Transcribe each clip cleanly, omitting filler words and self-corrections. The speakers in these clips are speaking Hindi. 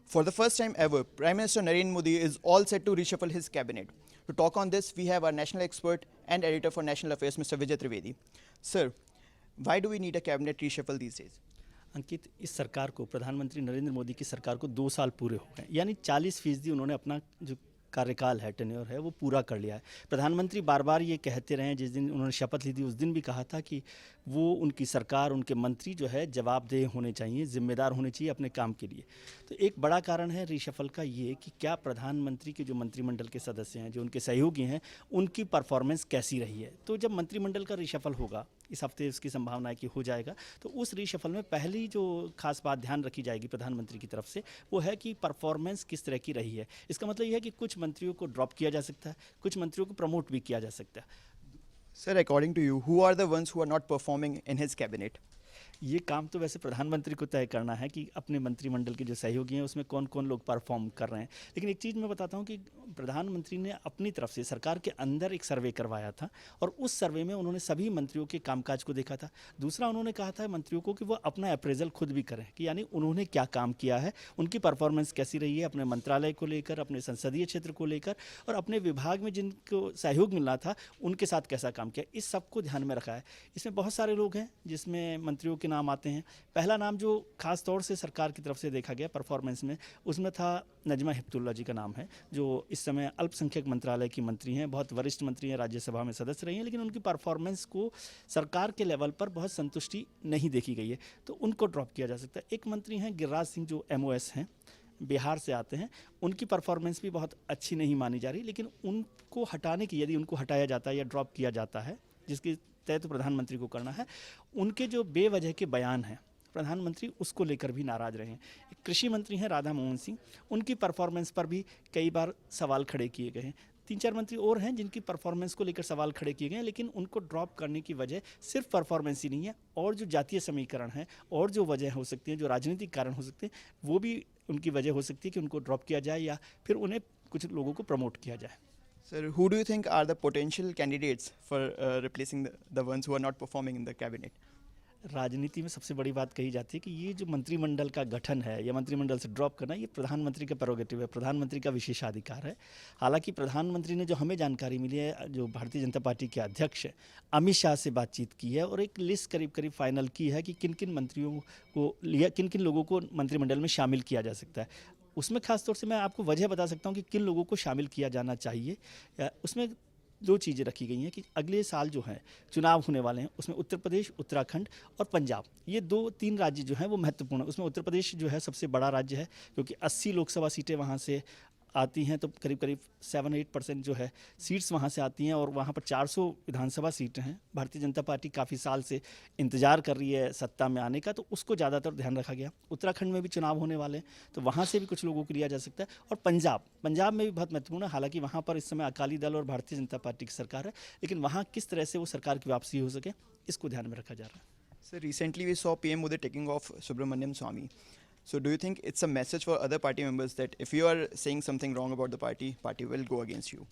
For the first time ever, Prime Minister Narendra Modi is all set to reshuffle his cabinet. To talk on this, we have our national expert and editor for national affairs, Mr. Vijay Trivedi. Sir, why do we need a cabinet reshuffle these days? अंकित, इस सरकार को, प्रधानमंत्री नरेंद्र मोदी की सरकार को 2 साल पूरे हो गए, यानी 40% उन्होंने अपना जो कार्यकाल है, टेन्योर है, वो पूरा कर लिया है। प्रधानमंत्री बार बार ये कहते रहे, जिस दिन उन्होंने शपथ ली थी उस दिन भी कहा था कि वो, उनकी सरकार, उनके मंत्री जो है जवाबदेह होने चाहिए, जिम्मेदार होने चाहिए अपने काम के लिए। तो एक बड़ा कारण है रीशफल का ये कि क्या प्रधानमंत्री के जो मंत्रिमंडल के सदस्य हैं, जो उनके सहयोगी हैं, उनकी परफॉर्मेंस कैसी रही है। तो जब मंत्रिमंडल का रीशफल होगा, इस हफ्ते उसकी संभावना है कि हो जाएगा, तो उस रीशफल में पहली जो खास बात ध्यान रखी जाएगी प्रधानमंत्री की तरफ से, वो है कि परफॉर्मेंस किस तरह की रही है। इसका मतलब ये है कि कुछ मंत्रियों को ड्रॉप किया जा सकता है, कुछ मंत्रियों को प्रमोट भी किया जा सकता है। Sir, according to you, who are the ones who are not performing in his cabinet? ये काम तो वैसे प्रधानमंत्री को तय करना है कि अपने मंत्रिमंडल के जो सहयोगी हैं उसमें कौन कौन लोग परफॉर्म कर रहे हैं। लेकिन एक चीज़ मैं बताता हूँ कि प्रधानमंत्री ने अपनी तरफ से सरकार के अंदर एक सर्वे करवाया था और उस सर्वे में उन्होंने सभी मंत्रियों के कामकाज को देखा था। दूसरा, उन्होंने कहा था मंत्रियों को कि वो अपना अप्रेजल खुद भी करें, कि यानी उन्होंने क्या काम किया है, उनकी परफॉर्मेंस कैसी रही है अपने मंत्रालय को लेकर, अपने संसदीय क्षेत्र को लेकर, और अपने विभाग में जिनको सहयोग मिलना था उनके साथ कैसा काम किया। इस सबको ध्यान में रखा है। इसमें बहुत सारे लोग हैं जिसमें मंत्रियों के नाम आते हैं। पहला नाम जो खास तौर से सरकार की तरफ से देखा गया परफॉर्मेंस में, उसमें था नजमा हेपतुल्ला जी का नाम है, जो इस समय अल्पसंख्यक मंत्रालय की मंत्री हैं, बहुत वरिष्ठ मंत्री हैं, राज्यसभा में सदस्य रही हैं, लेकिन उनकी परफॉर्मेंस को सरकार के लेवल पर बहुत संतुष्टि नहीं देखी गई है, तो उनको ड्रॉप किया जा सकता है। एक मंत्री हैं गिरिराज सिंह, जो MOS हैं, बिहार से आते हैं, उनकी परफॉर्मेंस भी बहुत अच्छी नहीं मानी जा रही, लेकिन उनको हटाने की, यदि उनको हटाया जाता है या ड्रॉप किया जाता है, जिसकी तय तो प्रधानमंत्री को करना है, उनके जो बेवजह के बयान हैं प्रधानमंत्री उसको लेकर भी नाराज रहे हैं। एक कृषि मंत्री हैं राधा मोहन सिंह, उनकी परफॉर्मेंस पर भी कई बार सवाल खड़े किए गए हैं। 3-4 मंत्री और हैं जिनकी परफॉर्मेंस को लेकर सवाल खड़े किए गए हैं, लेकिन उनको ड्रॉप करने की वजह सिर्फ परफॉर्मेंस ही नहीं है, और जो जातीय समीकरण है और जो वजह हो सकती है, जो राजनीतिक कारण हो सकते हैं, वो भी उनकी वजह हो सकती है कि उनको ड्रॉप किया जाए या फिर उन्हें कुछ लोगों को प्रमोट किया जाए। Sir, who do you think are the potential candidates for replacing the ones who are not performing in the cabinet? राजनीति में सबसे बड़ी बात कही जाती है कि ये जो मंत्रिमंडल का गठन है या मंत्रिमंडल से ड्रॉप करना, ये प्रधानमंत्री का प्रेरोगेटिव है, प्रधानमंत्री का विशेषाधिकार है। हालांकि प्रधानमंत्री ने, जो हमें जानकारी मिली है, जो भारतीय जनता पार्टी के अध्यक्ष अमित शाह से बातचीत की है और एक लिस्ट करीब करीब फाइनल की है कि किन किन मंत्रियों को या किन किन लोगों को मंत्रिमंडल में शामिल किया जा सकता है। उसमें खास तौर से मैं आपको वजह बता सकता हूँ कि किन लोगों को शामिल किया जाना चाहिए। उसमें 2 चीज़ें रखी गई हैं कि अगले साल जो है चुनाव होने वाले हैं, उसमें उत्तर प्रदेश, उत्तराखंड और पंजाब, ये 2-3 राज्य जो हैं वो महत्वपूर्ण है। उसमें उत्तर प्रदेश जो है सबसे बड़ा राज्य है, क्योंकि 80 लोकसभा सीटें वहाँ से आती हैं, तो करीब करीब 7-8% जो है सीट्स वहाँ से आती हैं, और वहाँ पर 400 विधानसभा सीटें हैं। भारतीय जनता पार्टी काफ़ी साल से इंतजार कर रही है सत्ता में आने का, तो उसको ज़्यादातर ध्यान रखा गया। उत्तराखंड में भी चुनाव होने वाले हैं, तो वहाँ से भी कुछ लोगों को लिया जा सकता है। और पंजाब में भी बहुत महत्वपूर्ण है। हालांकि वहाँ पर इस समय अकाली दल और भारतीय जनता पार्टी की सरकार है, लेकिन वहाँ किस तरह से वो सरकार की वापसी हो सके, इसको ध्यान में रखा जा रहा है। Sir, recently we saw PM Modi taking off Subramaniam Swamy. So do you think it's a message for other party members that if you are saying something wrong about the party will go against you?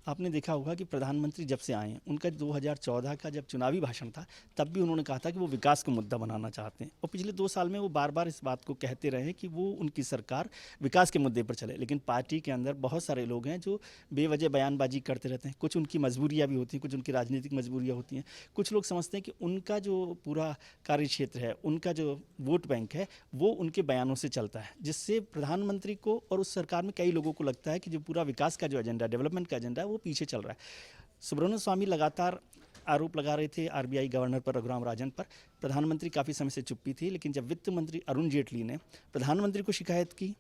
आपने देखा होगा कि प्रधानमंत्री जब से आए हैं, उनका 2014 का जब चुनावी भाषण था, तब भी उन्होंने कहा था कि वो विकास को मुद्दा बनाना चाहते हैं, और पिछले 2 साल में वो बार बार इस बात को कहते रहे हैं कि वो, उनकी सरकार विकास के मुद्दे पर चले। लेकिन पार्टी के अंदर बहुत सारे लोग हैं जो बेवजह बयानबाजी करते रहते हैं। कुछ उनकी मजबूरियाँ भी होती हैं, कुछ उनकी राजनीतिक मजबूरियाँ होती हैं। कुछ लोग समझते हैं कि उनका जो पूरा कार्यक्षेत्र है, उनका जो वोट बैंक है, वो उनके बयानों से चलता है, जिससे प्रधानमंत्री को और उस सरकार में कई लोगों को लगता है कि जो पूरा विकास का जो एजेंडा, डेवलपमेंट का एजेंडा है, वो पीछे चल रहा है। सुब्रमण्यम स्वामी लगातार आरोप लगा रहे थे RBI गवर्नर पर, रघुराम राजन पर। प्रधानमंत्री काफ़ी समय से चुप्पी थी, लेकिन जब वित्त मंत्री अरुण जेटली ने प्रधानमंत्री को शिकायत की,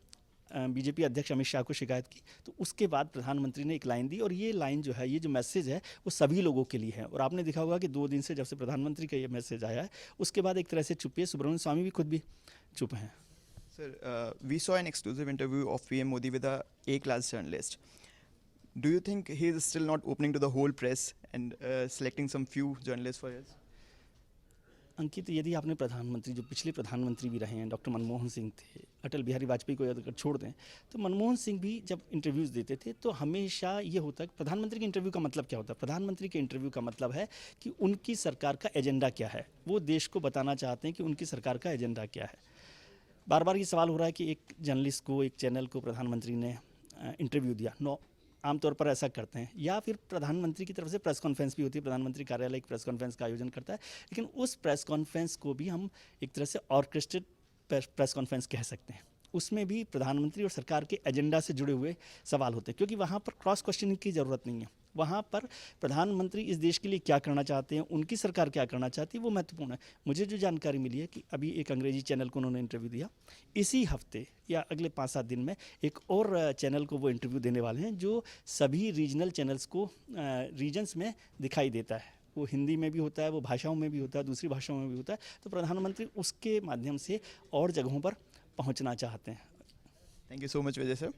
BJP अध्यक्ष अमित शाह को शिकायत की, तो उसके बाद प्रधानमंत्री ने एक लाइन दी, और ये लाइन जो है, ये जो मैसेज है, वो सभी लोगों के लिए है। और आपने देखा होगा कि 2 दिन से जब से प्रधानमंत्री का ये मैसेज आया है, उसके बाद एक तरह से चुप्पी है। सुब्रमण्यम स्वामी भी खुद भी चुप हैं। Sir, we saw an exclusive interview of PM Modi with a A-class journalist. Do you think he is still not opening to the whole press and selecting some few journalists for his? अंकित, यदि आपने प्रधानमंत्री, जो पिछले प्रधानमंत्री भी रहे हैं, डॉक्टर मनमोहन सिंह थे, अटल बिहारी वाजपेयी को अगर छोड़ दें, तो मनमोहन सिंह भी जब इंटरव्यूज़ देते थे तो हमेशा ये होता है, प्रधानमंत्री के इंटरव्यू का मतलब क्या होता है? प्रधानमंत्री के इंटरव्यू का मतलब है कि उनकी सरकार का एजेंडा क्या है, वो देश को बताना चाहते हैं कि उनकी सरकार का एजेंडा क्या है। बार बार ये सवाल हो रहा है कि एक जर्नलिस्ट को, एक चैनल को प्रधानमंत्री ने इंटरव्यू दिया। नो, आमतौर पर ऐसा करते हैं, या फिर प्रधानमंत्री की तरफ से प्रेस कॉन्फ्रेंस भी होती है, प्रधानमंत्री कार्यालय एक प्रेस कॉन्फ्रेंस का आयोजन करता है, लेकिन उस प्रेस कॉन्फ्रेंस को भी हम एक तरह से ऑर्केस्ट्रेटेड प्रेस कॉन्फ्रेंस कह सकते हैं। उसमें भी प्रधानमंत्री और सरकार के एजेंडा से जुड़े हुए सवाल होते हैं, क्योंकि वहाँ पर क्रॉस क्वेश्चनिंग की ज़रूरत नहीं है। वहाँ पर प्रधानमंत्री इस देश के लिए क्या करना चाहते हैं, उनकी सरकार क्या करना चाहती है, वो महत्वपूर्ण है। मुझे जो जानकारी मिली है कि अभी एक अंग्रेजी चैनल को उन्होंने इंटरव्यू दिया, इसी हफ्ते या अगले 5-7 दिन में एक और चैनल को वो इंटरव्यू देने वाले हैं, जो सभी रीजनल चैनल्स को रीजन्स में दिखाई देता है। वो हिंदी में भी होता है, वो भाषाओं में भी होता है, दूसरी भाषाओं में भी होता है। तो प्रधानमंत्री उसके माध्यम से और जगहों पर पहुंचना चाहते हैं। Thank you so much, Vijay sir.